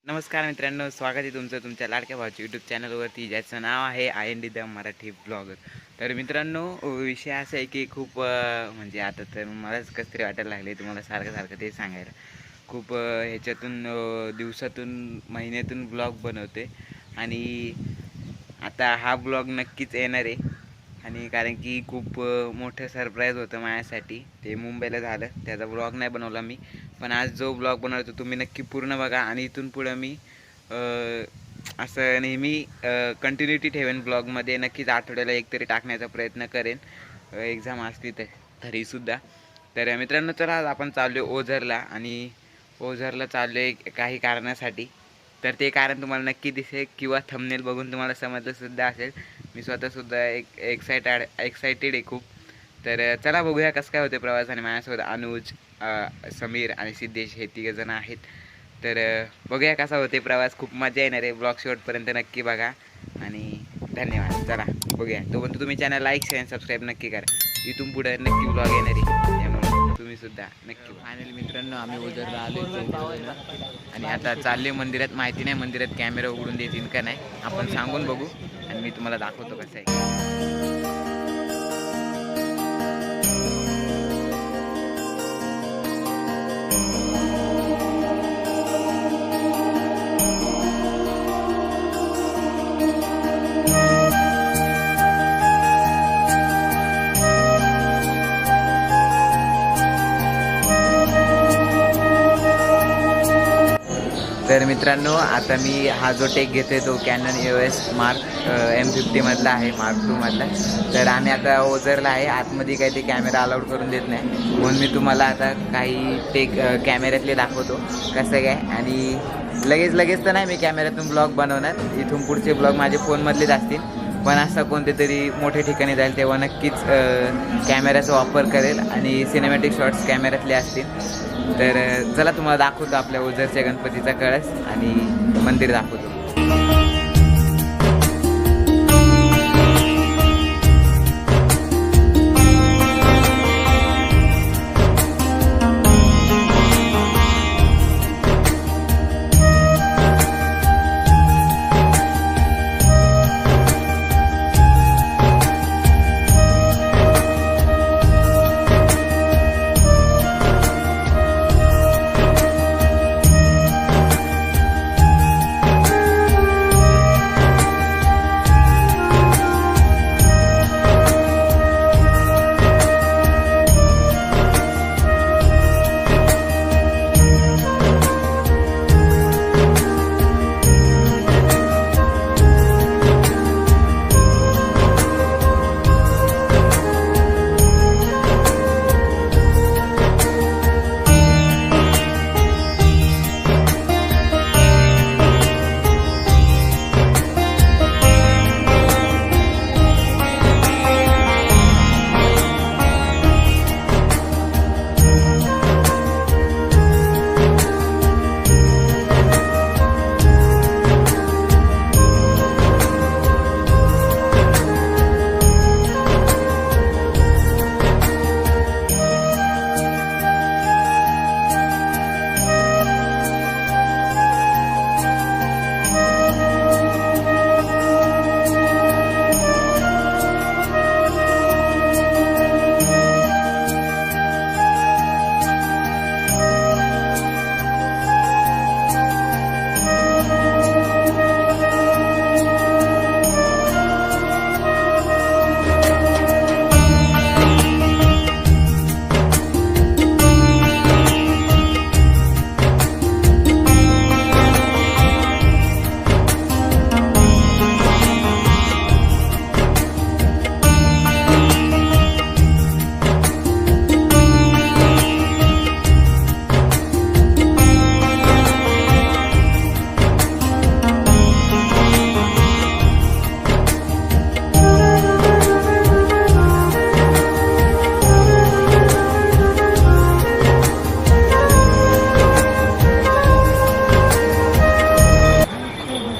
नमस्कार मित्रांनो, स्वागत आहे तुमचं तुमच्या लाडक्या भावाच्या यूट्यूब चॅनलवरती, ज्याचं नाव आहे IND द मराठी ब्लॉगर. तर मित्रांनो, विषय असा आहे की खूप म्हणजे आता तर मलाच कसं तरी वाटायला लागले तुम्हाला सारखं सारखं ते सांगायला. खूप ह्याच्यातून दिवसातून महिन्यातून ब्लॉग बनवते आणि आता हा ब्लॉग नक्कीच येणार आहे. आणि कारण की खूप मोठं सरप्राईज होतं माझ्यासाठी, ते मुंबईला झालं, त्याचा ब्लॉग नाही बनवला मी. पण आज जो ब्लॉग बनवतो तुम्ही नक्की पूर्ण बघा आणि इथून पुढं मी असं नेहमी कंटिन्युटी ठेवेन ब्लॉगमध्ये. नक्कीच आठवड्याला एक तरी टाकण्याचा प्रयत्न करेन, एक्झाम असली तरीसुद्धा. तर मित्रांनो, चला आज आपण चाललो ओझरला आणि ओझरला चाललो आहे काही कारणासाठी. तर ते कारण तुम्हाला नक्की दिसेल किंवा थंबनेल बघून तुम्हाला समजलंसुद्धा असेल. मी स्वतःसुद्धा एक्सायटेड आहे खूप. तर चला बघूया कसं काय होते प्रवास. आणि माझ्यासोबत अनुज, समीर आणि सिद्धेश हे तिघंजण आहेत. तर बघूया कसा होते प्रवास. खूप मजा येणार आहे. ब्लॉग शेवटपर्यंत नक्की बघा आणि धन्यवाद. चला बघूया. तोपर्यंत तुम्ही चॅनल लाईक शेअर आणि सबस्क्राईब नक्की करा. इथून पुढे नक्की ब्लॉग येणार आहे, त्यामुळे तुम्ही सुद्धा नक्की. फायनली मित्रांनो, आम्ही ओझरला आलो आणि आता चालले मंदिरात. माहिती नाही मंदिरात कॅमेरा उघडून देतील का नाही, आपण सांगून बघू आणि मी तुम्हाला दाखवतो कसं आहे. तर मित्रांनो, आता मी हा जो टेक घेतोय तो कॅनन EOS मार्क M50 मधला आहे, मार्क 2 मधला. तर आम्ही आता ओझरला आहे. आतमध्ये काही ते कॅमेरा अलाउड करून देत नाही, म्हणून मी तुम्हाला आता काही टेक कॅमेऱ्यातले दाखवतो कसं काय. आणि लगेच तर नाही मी कॅमेऱ्यातून ब्लॉग बनवणार. इथून पुढचे ब्लॉग माझे फोनमधलेच असतील, पण असं कोणते तरी मोठे ठिकाणी जाईल तेव्हा नक्कीच कॅमेऱ्याचा वापर करेल आणि सिनेमॅटिक शॉट्स कॅमेऱ्यातले असतील. तर चला तुम्हाला दाखवतो आपल्या ओझरच्या गणपतीचा कळस आणि मंदिर दाखवतो.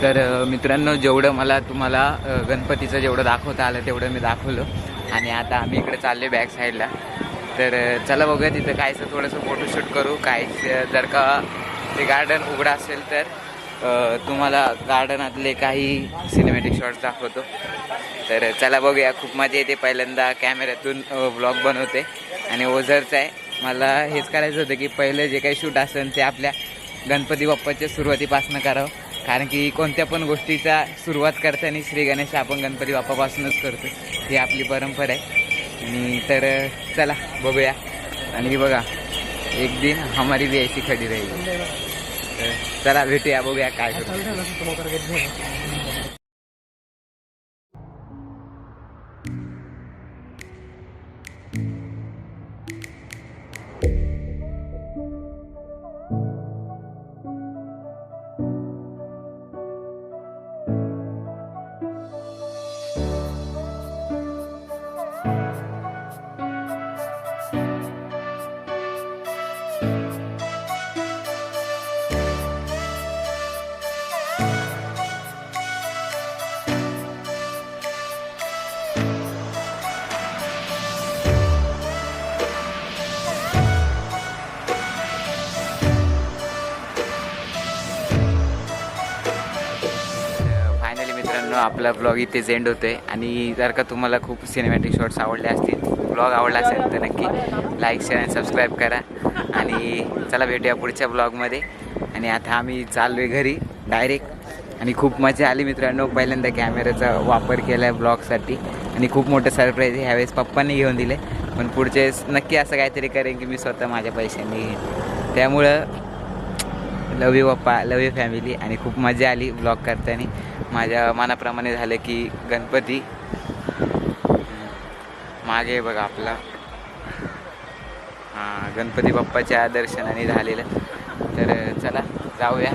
तर मित्रांनो, जेवढं मला तुम्हाला गणपतीचं जेवढं दाखवता आलं तेवढं मी दाखवलं. आणि आता आम्ही इकडे चालले बॅक साईडला. तर चला बघूया तिथं कायचं थोडंसं फोटोशूट करू. काय जर का ते गार्डन उघडं असेल तर तुम्हाला गार्डनातले काही सिनेमॅटिक शॉट्स दाखवतो. तर चला बघूया. खूप मजा येते. पहिल्यांदा कॅमेऱ्यातून ब्लॉग बनवते आणि ओझरचं आहे. मला हेच करायचं होतं की पहिलं जे काही शूट असेल ते आपल्या गणपती बाप्पाच्या सुरुवातीपासून करावं, कारण की कोणत्या पण गोष्टीचा सुरुवात करताना श्री गणेश आपण गणपती बाप्पापासूनच करतो. ही आपली परंपरा आहे. आणि तर चला बघूया. आणि बघा, एक दिन हमारी भी ऐसी खडी राहील. तर चला भेटूया, बघूया काय करतो. फायनली मित्रांनो, आपला ब्लॉग इथेच एंड होतोय. आणि जर का तुम्हाला खूप सिनेमॅटिक शॉट्स आवडले असतील, ब्लॉग आवडला असेल तर नक्की लाईक शेअर आणि सबस्क्राईब करा. आणि चला भेटूया पुढच्या ब्लॉगमध्ये. आणि आता आम्ही चाललो आहे घरी डायरेक्ट. आणि खूप मजा आली मित्रांनो. पहिल्यांदा कॅमेऱ्याचा वापर केला आहे ब्लॉगसाठी. आणि खूप मोठं सरप्राईज आहे ह्यावेळेस पप्पांनी घेऊन दिले. पण पुढच्या वेळेस नक्की असं काहीतरी करेन की मी स्वतः माझ्या पैशांनी घेईन. त्यामुळं लव यू पप्पा, लव यू फॅमिली. आणि खूप मजा आली ब्लॉग करताना. माझ्या मनाप्रमाणे झालं की गणपती मागे बघा आपला, हां, गणपती बाप्पाच्या दर्शनाने झालेलं. तर चला जाऊया.